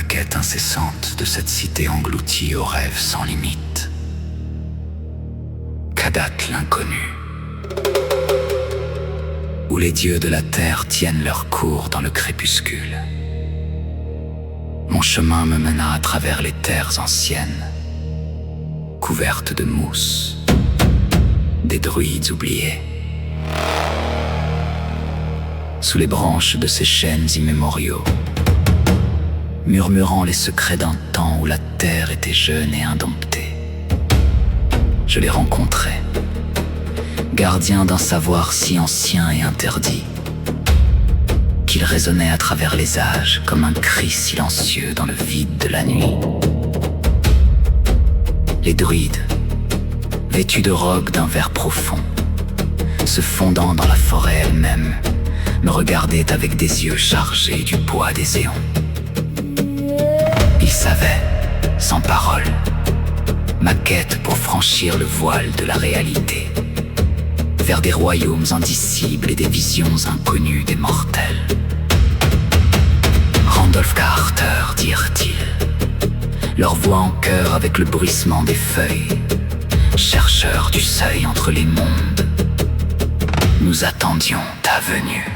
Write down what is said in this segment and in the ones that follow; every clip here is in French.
la quête incessante de cette cité engloutie aux rêves sans limite. Kadat l'inconnu, où les dieux de la terre tiennent leur cours dans le crépuscule. Mon chemin me mena à travers les terres anciennes, couvertes de mousse, des druides oubliés. Sous les branches de ces chênes immémoriaux, murmurant les secrets d'un temps où la terre était jeune et indomptée, je les rencontrais, gardiens d'un savoir si ancien et interdit, qu'il résonnait à travers les âges comme un cri silencieux dans le vide de la nuit. Les druides, vêtus de robes d'un vert profond, se fondant dans la forêt elle-même, me regardaient avec des yeux chargés du poids des éons. Ils savaient, sans parole, ma quête pour franchir le voile de la réalité, vers des royaumes indicibles et des visions inconnues des mortels. Randolph Carter, dirent-ils, leur voix en chœur avec le bruissement des feuilles, chercheurs du seuil entre les mondes, nous attendions ta venue.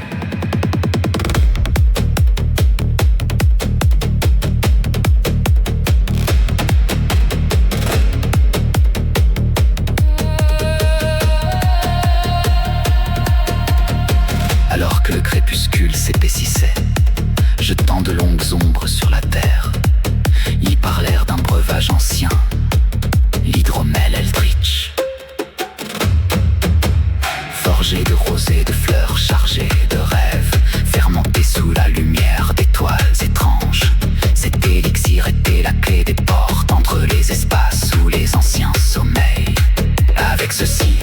Alors que le crépuscule s'épaississait, jetant de longues ombres sur la terre, ils parlèrent d'un breuvage ancien, l'hydromel Eldritch. Forgé de rosée, de fleurs chargées de rêves, fermenté sous la lumière d'étoiles étranges, cet élixir était la clé des portes entre les espaces où les anciens sommeillent. Avec ceci,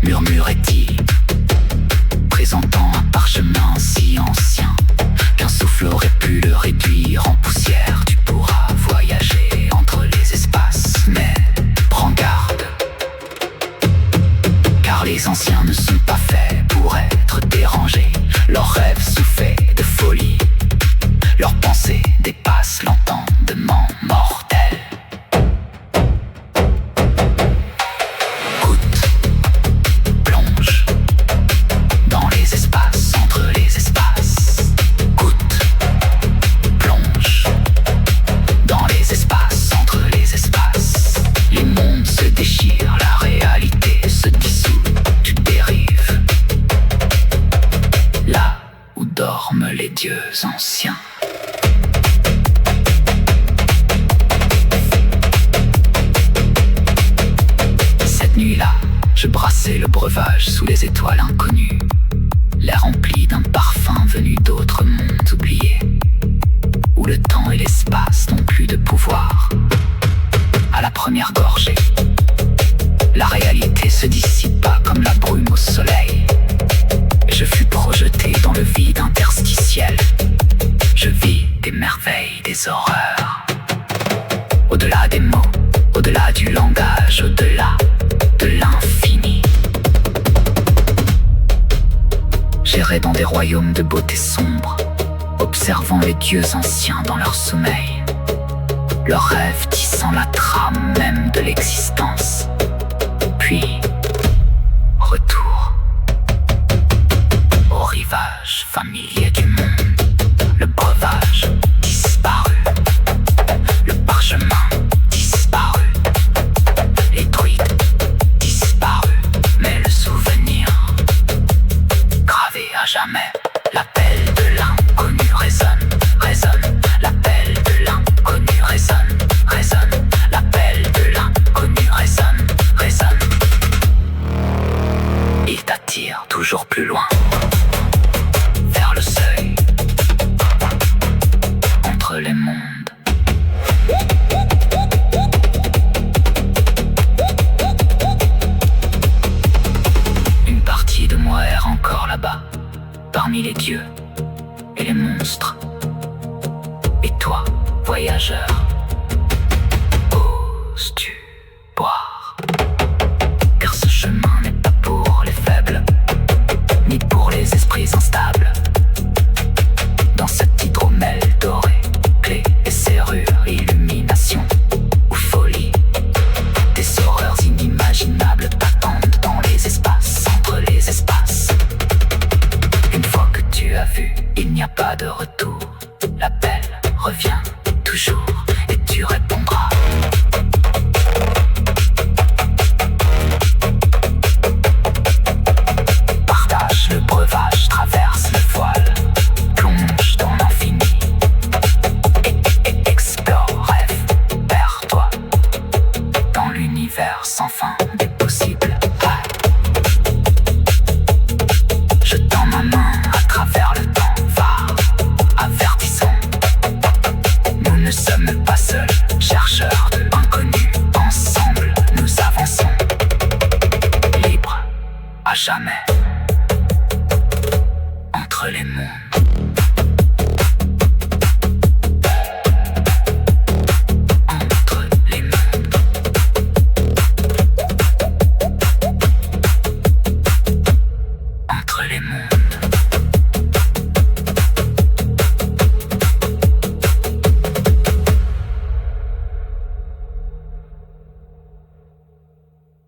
murmurait-il, présentant un parchemin si ancien qu'un souffle aurait pu le réduire en poussière. Tu pourras voyager entre les espaces, mais prends garde, car les anciens ne sont pas faits pour être dérangés. Leurs rêves soufflés de folie, leurs pensées dépassent l'entendement mortel. Les dieux anciens. Cette nuit-là, je brassais le breuvage sous les étoiles inconnues, l'air rempli d'un parfum venu d'autres mondes oubliés, où le temps et l'espace n'ont plus de pouvoir. À la première gorgée, la réalité se dissipa comme la brume au soleil. Je fus projeté dans le vide interstitiel. Je vis des merveilles, des horreurs. Au-delà des mots, au-delà du langage, au-delà de l'infini. J'errais dans des royaumes de beauté sombre, observant les dieux anciens dans leur sommeil, leurs rêves tissant la trame même de l'existence. Puis, retour au rivage familier du monde, le breuvage disparu, le parchemin disparu, les druides disparus, mais le souvenir gravé à jamais. L'appel de l'inconnu résonne, résonne, l'appel de l'inconnu résonne, résonne, l'appel de l'inconnu résonne, résonne. Il t'attire toujours plus loin, vers le seuil, entre les mondes. Une partie de moi erre encore là-bas, parmi les dieux et les monstres. Et toi, voyageur, oses-tu boire? Car ce chemin n'est pas pour les faibles, ni pour les esprits instables. Dans cet hydromel doré, clé et il n'y a pas de retour. L'appel revient toujours.